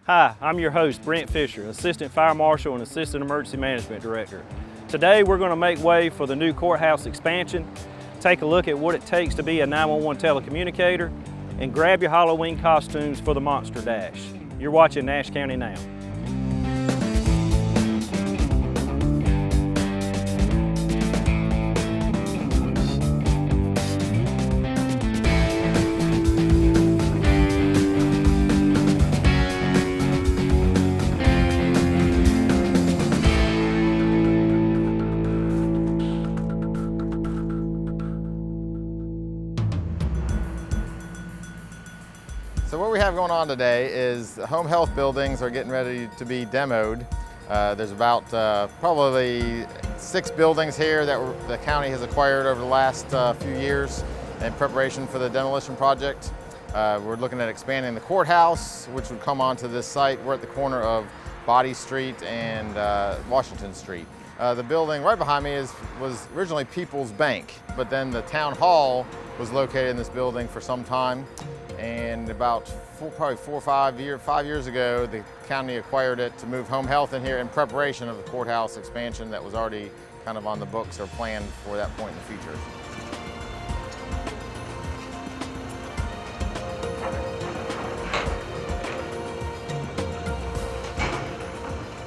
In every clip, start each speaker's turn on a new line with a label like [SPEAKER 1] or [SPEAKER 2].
[SPEAKER 1] Hi, I'm your host, Brent Fisher, Assistant Fire Marshal and Assistant Emergency Management Director. Today we're going to make way for the new courthouse expansion, take a look at what it takes to be a 911 telecommunicator, and grab your Halloween costumes for the Monster Dash. You're watching Nash County Now.
[SPEAKER 2] So what we have going on today is the home health buildings are getting ready to be demoed. There's about probably 6 buildings here that the county has acquired over the last few years in preparation for the demolition project. We're looking at expanding the courthouse, which would come onto this site. We're at the corner of Body Street and Washington Street. The building right behind me was originally People's Bank, but then the town hall was located in this building for some time. And about probably 4 or 5 years ago, the county acquired it to move home health in here in preparation of the courthouse expansion that was already kind of on the books or planned for that point in the future.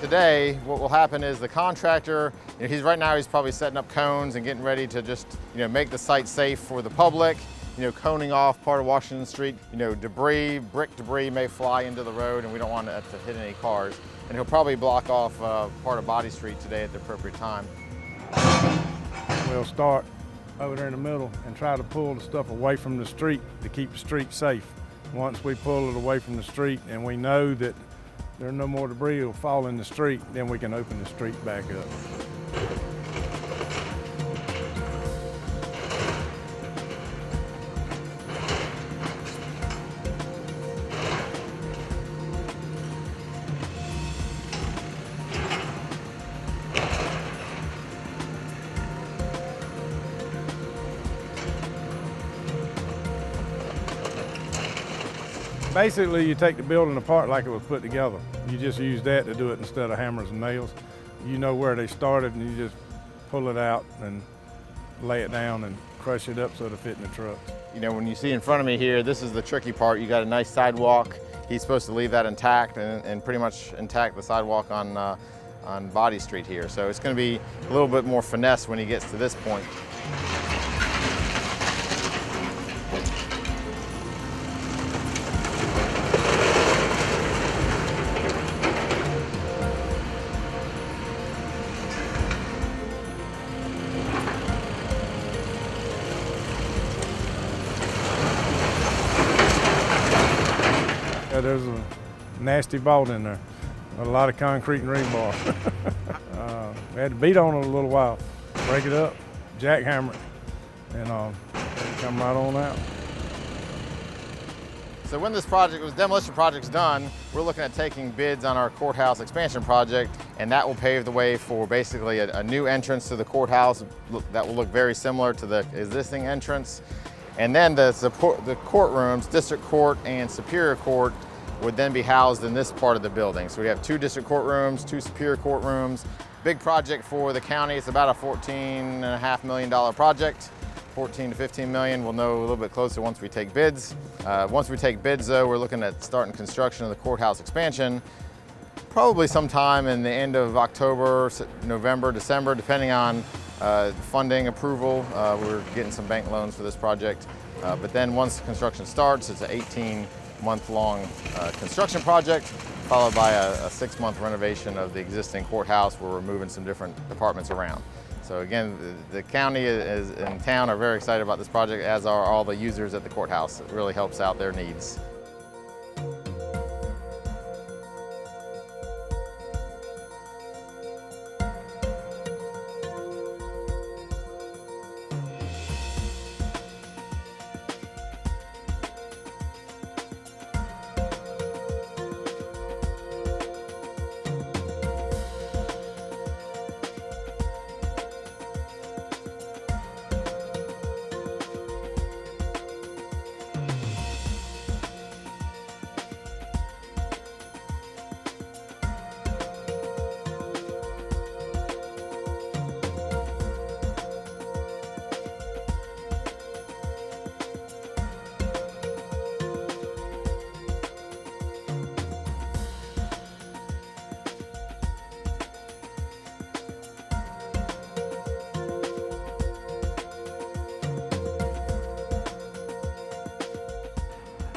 [SPEAKER 2] Today, what will happen is the contractor, right now he's probably setting up cones and getting ready to just make the site safe for the public. Coning off part of Washington Street, debris, brick debris may fly into the road and we don't want that to hit any cars. And he'll probably block off part of Body Street today at the appropriate time.
[SPEAKER 3] We'll start over there in the middle and try to pull the stuff away from the street to keep the street safe. Once we pull it away from the street and we know that there's no more debris will fall in the street, then we can open the street back up. Basically, you take the building apart like it was put together. You just use that to do it instead of hammers and nails. You know where they started and you just pull it out and lay it down and crush it up so it'll fit in the truck.
[SPEAKER 2] When you see in front of me here, this is the tricky part. You got a nice sidewalk. He's supposed to leave that intact and pretty much intact the sidewalk on Body Street here. So it's going to be a little bit more finesse when he gets to this point.
[SPEAKER 3] There's a nasty bolt in there, a lot of concrete and rebar. We had to beat on it a little while, break it up, jackhammer it, and come right on out.
[SPEAKER 2] So when this demolition project's done, we're looking at taking bids on our courthouse expansion project, and that will pave the way for basically a new entrance to the courthouse that will look very similar to the existing entrance. And then the courtrooms, District Court and Superior Court, would then be housed in this part of the building. So we have 2 district courtrooms, 2 superior courtrooms. Big project for the county. It's about a $14.5 million project. 14 to 15 million. We'll know a little bit closer once we take bids. Once we take bids though, we're looking at starting construction of the courthouse expansion probably sometime in the end of October, November, December, depending on funding approval. We're getting some bank loans for this project. But then once construction starts, it's an 18-month-long construction project, followed by a 6-month renovation of the existing courthouse where we're moving some different departments around. So again, the county and town are very excited about this project, as are all the users at the courthouse. It really helps out their needs.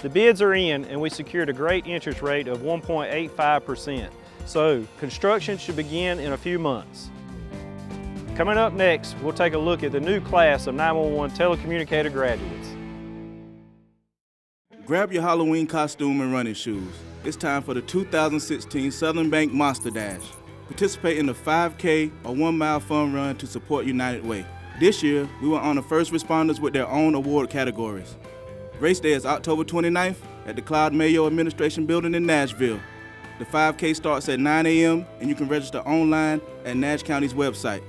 [SPEAKER 1] The bids are in and we secured a great interest rate of 1.85%. So construction should begin in a few months. Coming up next, we'll take a look at the new class of 911 telecommunicator graduates.
[SPEAKER 4] Grab your Halloween costume and running shoes. It's time for the 2016 Southern Bank Monster Dash. Participate in the 5K or 1 mile fun run to support United Way. This year, we will honor first responders with their own award categories. Race day is October 29th at the Cloud Mayo Administration Building in Nashville. The 5K starts at 9 a.m. and you can register online at Nash County's website.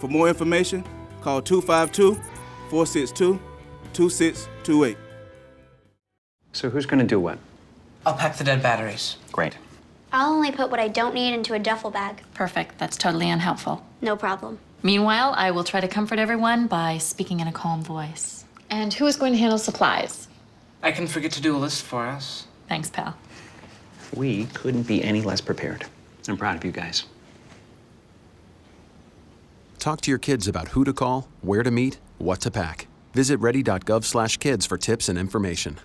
[SPEAKER 4] For more information, call 252-462-2628.
[SPEAKER 5] So who's going to do what?
[SPEAKER 6] I'll pack the dead batteries.
[SPEAKER 5] Great.
[SPEAKER 7] I'll only put what I don't need into a duffel bag.
[SPEAKER 8] Perfect. That's totally unhelpful.
[SPEAKER 7] No problem.
[SPEAKER 8] Meanwhile, I will try to comfort everyone by speaking in a calm voice. And who is going to handle supplies?
[SPEAKER 6] I can forget to do a list for us.
[SPEAKER 8] Thanks, pal.
[SPEAKER 5] We couldn't be any less prepared. I'm proud of you guys.
[SPEAKER 9] Talk to your kids about who to call, where to meet, what to pack. Visit ready.gov/kids for tips and information.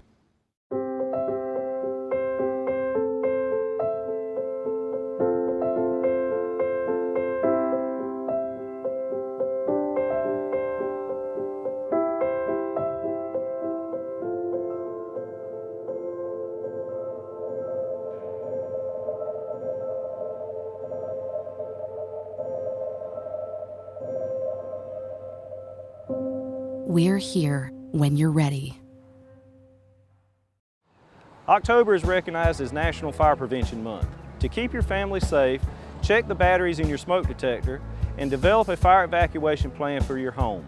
[SPEAKER 10] We're here when you're ready.
[SPEAKER 1] October is recognized as National Fire Prevention Month. To keep your family safe, check the batteries in your smoke detector and develop a fire evacuation plan for your home.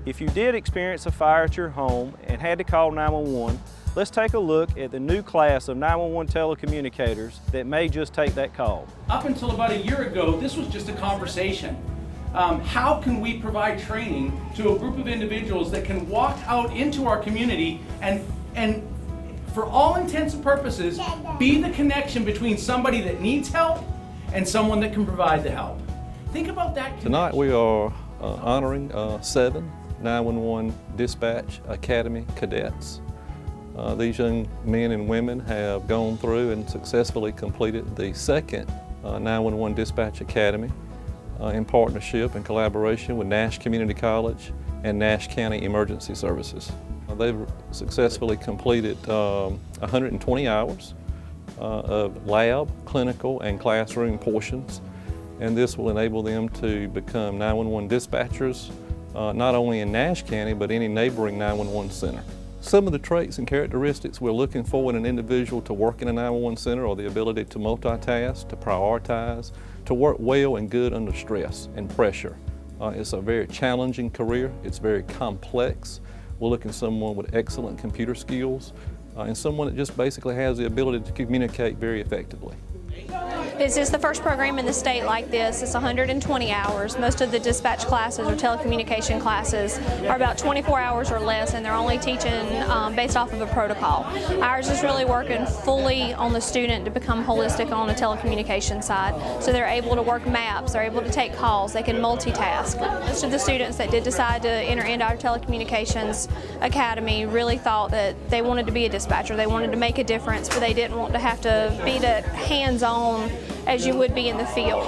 [SPEAKER 1] If you did experience a fire at your home and had to call 911, let's take a look at the new class of 911 telecommunicators that may just take that call.
[SPEAKER 11] Up until about a year ago, this was just a conversation. How can we provide training to a group of individuals that can walk out into our community and for all intents and purposes, be the connection between somebody that needs help and someone that can provide the help? Think about that connection.
[SPEAKER 12] Tonight we are honoring 7 911 Dispatch Academy cadets. These young men and women have gone through and successfully completed the 2nd 911 Dispatch Academy in partnership and collaboration with Nash Community College and Nash County Emergency Services. They've successfully completed 120 hours of lab, clinical, and classroom portions, and this will enable them to become 911 dispatchers not only in Nash County but any neighboring 911 center. Some of the traits and characteristics we're looking for in an individual to work in a 911 center are the ability to multitask, to prioritize, to work well and good under stress and pressure. It's a very challenging career. It's very complex. We're looking for someone with excellent computer skills and someone that just basically has the ability to communicate very effectively.
[SPEAKER 13] This is the first program in the state like this. It's 120 hours. Most of the dispatch classes or telecommunication classes are about 24 hours or less, and they're only teaching based off of a protocol. Ours is really working fully on the student to become holistic on the telecommunication side. So they're able to work maps, they're able to take calls, they can multitask. Most of the students that did decide to enter into our telecommunications academy really thought that they wanted to be a dispatcher. They wanted to make a difference, but they didn't want to have to be that hands-on as you would be in the field.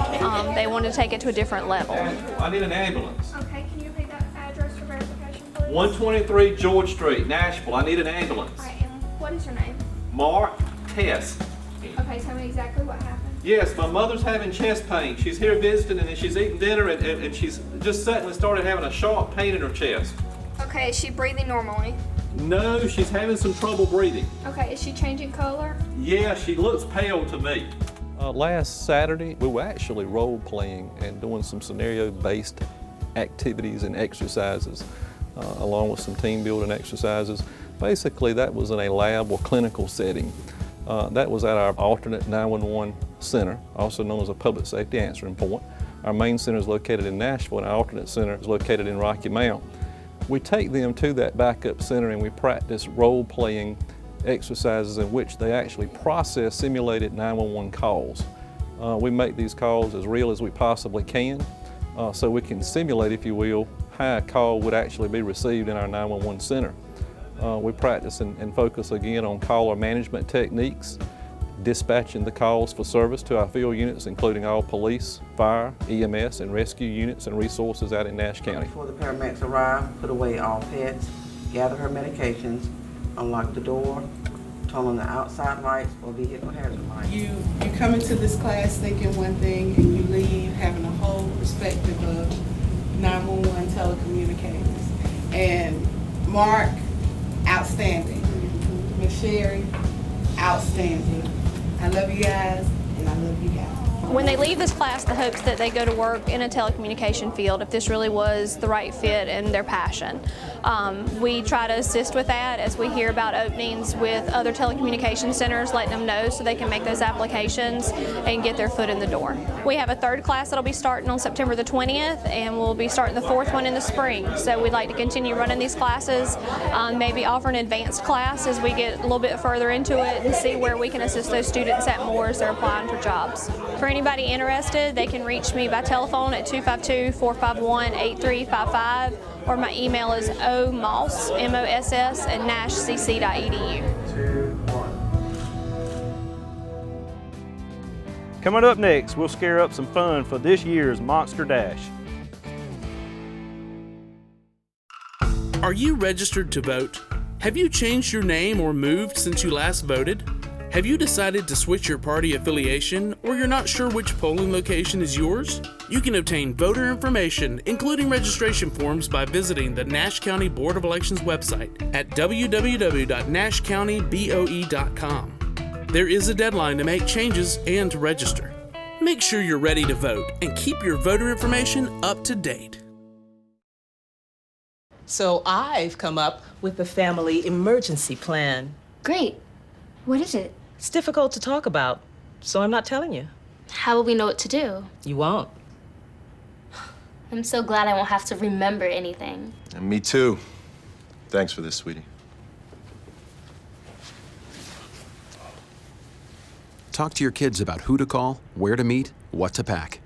[SPEAKER 13] They wanted to take it to a different level.
[SPEAKER 1] I need an ambulance.
[SPEAKER 13] Okay, can you repeat that address for verification, please?
[SPEAKER 1] 123 George Street, Nashville. I need an ambulance.
[SPEAKER 13] All right, and what is your name?
[SPEAKER 1] Mark Test.
[SPEAKER 13] Okay, tell me exactly what happened.
[SPEAKER 1] Yes, my mother's having chest pain. She's here visiting and she's eating dinner and she's just suddenly started having a sharp pain in her chest.
[SPEAKER 13] Okay, is she breathing normally?
[SPEAKER 1] No, she's having some trouble breathing.
[SPEAKER 13] Okay, is she changing color?
[SPEAKER 1] Yeah, she looks pale to me. Last Saturday, we were actually role-playing and doing some scenario-based activities and exercises, along with some team-building exercises. Basically, that was in a lab or clinical setting. That was at our alternate 911 center, also known as a public safety answering point. Our main center is located in Nashville, and our alternate center is located in Rocky Mount. We take them to that backup center and we practice role-playing exercises in which they actually process simulated 911 calls. We make these calls as real as we possibly can so we can simulate, if you will, how a call would actually be received in our 911 center.
[SPEAKER 12] we practice and focus again on caller management techniques, dispatching the calls for service to our field units, including all police, fire, EMS, and rescue units and resources out in Nash County.
[SPEAKER 14] Before the paramedics arrive, put away all pets, gather her medications, unlock the door, turn on the outside lights or vehicle hazard lights.
[SPEAKER 15] You come into this class thinking one thing and you leave having a whole perspective of 911 telecommunicators. And Mark, outstanding. Miss Sherry, outstanding. I love you guys, and I love you guys.
[SPEAKER 13] When they leave this class, the hopes that they go to work in a telecommunication field if this really was the right fit and their passion. We try to assist with that as we hear about openings with other telecommunication centers, letting them know so they can make those applications and get their foot in the door. We have a third class that'll be starting on September the 20th, and we'll be starting the fourth one in the spring. So we'd like to continue running these classes, maybe offer an advanced class as we get a little bit further into it and see where we can assist those students at more as they're applying for jobs. For anybody interested, they can reach me by telephone at 252-451-8355, or my email is omoss, M-O-S-S, at nashcc.edu.
[SPEAKER 1] Coming up next, we'll scare up some fun for this year's Monster Dash.
[SPEAKER 16] Are you registered to vote? Have you changed your name or moved since you last voted? Have you decided to switch your party affiliation, or you're not sure which polling location is yours? You can obtain voter information, including registration forms, by visiting the Nash County Board of Elections website at www.nashcountyboe.com. There is a deadline to make changes and to register. Make sure you're ready to vote and keep your voter information up to date.
[SPEAKER 17] So I've come up with a family emergency plan.
[SPEAKER 18] Great. What is it?
[SPEAKER 17] It's difficult to talk about, so I'm not telling you.
[SPEAKER 18] How will we know what to do?
[SPEAKER 17] You won't.
[SPEAKER 18] I'm so glad I won't have to remember anything.
[SPEAKER 19] And me too. Thanks for this, sweetie.
[SPEAKER 9] Talk to your kids about who to call, where to meet, what to pack.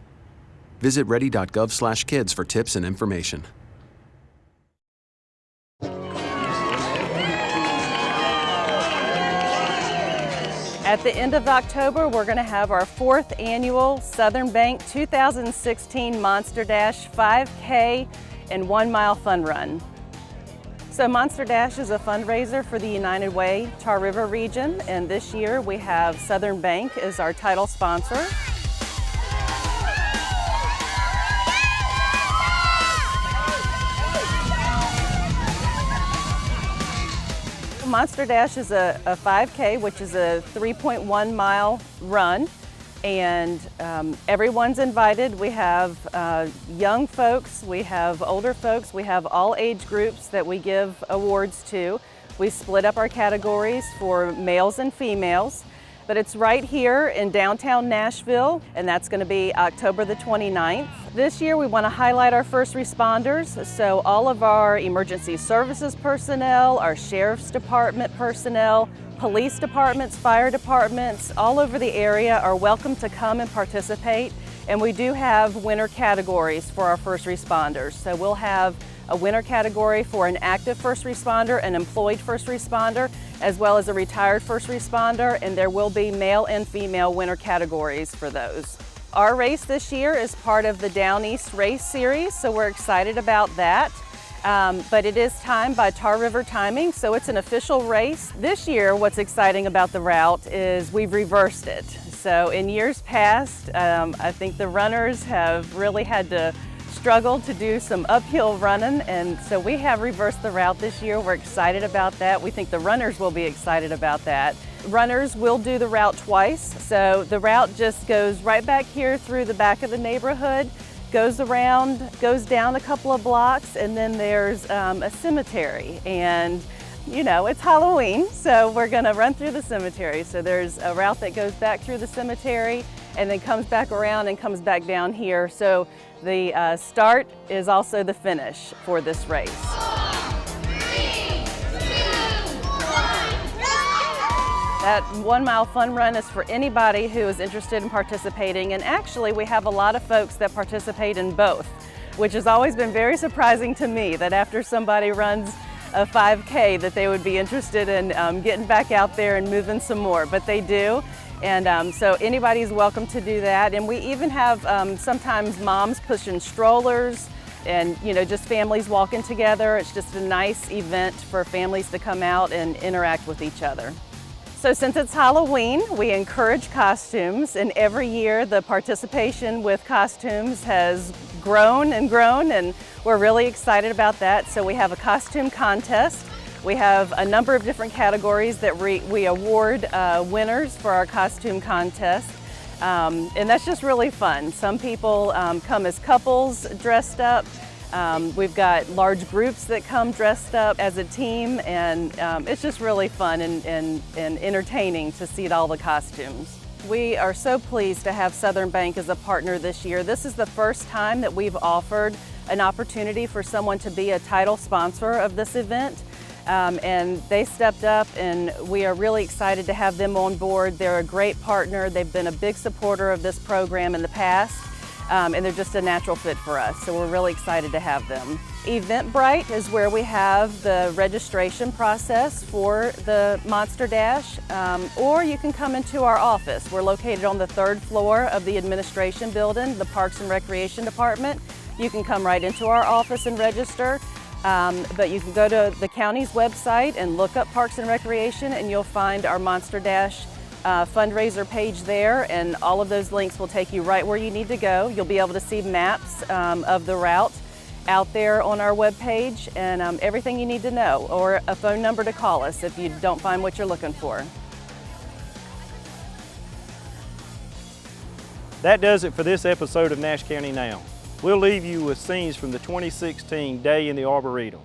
[SPEAKER 9] Visit ready.gov/kids for tips and information.
[SPEAKER 20] At the end of October, we're going to have our 4th annual Southern Bank 2016 Monster Dash 5K and 1 mile fun run. So Monster Dash is a fundraiser for the United Way Tar River region, and this year we have Southern Bank as our title sponsor. Monster Dash is a 5K, which is a 3.1 mile run, and everyone's invited. We have young folks, we have older folks, we have all age groups that we give awards to. We split up our categories for males and females, but it's right here in downtown Nashville, and that's going to be October the 29th. This year we want to highlight our first responders, so all of our emergency services personnel, our sheriff's department personnel, police departments, fire departments, all over the area are welcome to come and participate. And we do have winter categories for our first responders. So we'll have a winter category for an active first responder, an employed first responder, as well as a retired first responder, and there will be male and female winter categories for those. Our race this year is part of the Down East Race Series, so we're excited about that. But it is timed by Tar River Timing, so it's an official race. This year, what's exciting about the route is we've reversed it. So in years past, I think the runners have really had to struggle to do some uphill running, and so we have reversed the route this year. We're excited about that. We think the runners will be excited about that. Runners will do the route twice, so the route just goes right back here through the back of the neighborhood, goes around, goes down a couple of blocks, and then there's a cemetery. And you know, it's Halloween, so we're gonna run through the cemetery. So there's a route that goes back through the cemetery and then comes back around and comes back down here. So the start is also the finish for this race. That 1 mile fun run is for anybody who is interested in participating, and actually we have a lot of folks that participate in both, which has always been very surprising to me, that after somebody runs a 5K that they would be interested in getting back out there and moving some more, but they do. And so anybody's welcome to do that. And we even have sometimes moms pushing strollers and, you know, just families walking together. It's just a nice event for families to come out and interact with each other. So since it's Halloween, we encourage costumes, and every year the participation with costumes has grown, and we're really excited about that. So we have a costume contest. We have a number of different categories that we award winners for our costume contest. And that's just really fun. Some people come as couples dressed up. We've got large groups that come dressed up as a team, and it's just really fun and entertaining to see all the costumes. We are so pleased to have Southern Bank as a partner this year. This is the first time that we've offered an opportunity for someone to be a title sponsor of this event. And they stepped up, and we are really excited to have them on board. They're a great partner. They've been a big supporter of this program in the past, and they're just a natural fit for us. So we're really excited to have them. Eventbrite is where we have the registration process for the Monster Dash, or you can come into our office. We're located on the 3rd floor of the administration building, the Parks and Recreation Department. You can come right into our office and register. But you can go to the county's website and look up Parks and Recreation, and you'll find our Monster Dash fundraiser page there, and all of those links will take you right where you need to go. You'll be able to see maps of the route out there on our webpage, and everything you need to know, or a phone number to call us if you don't find what you're looking for.
[SPEAKER 1] That does it for this episode of Nash County Now. We'll leave you with scenes from the 2016 Day in the Arboretum.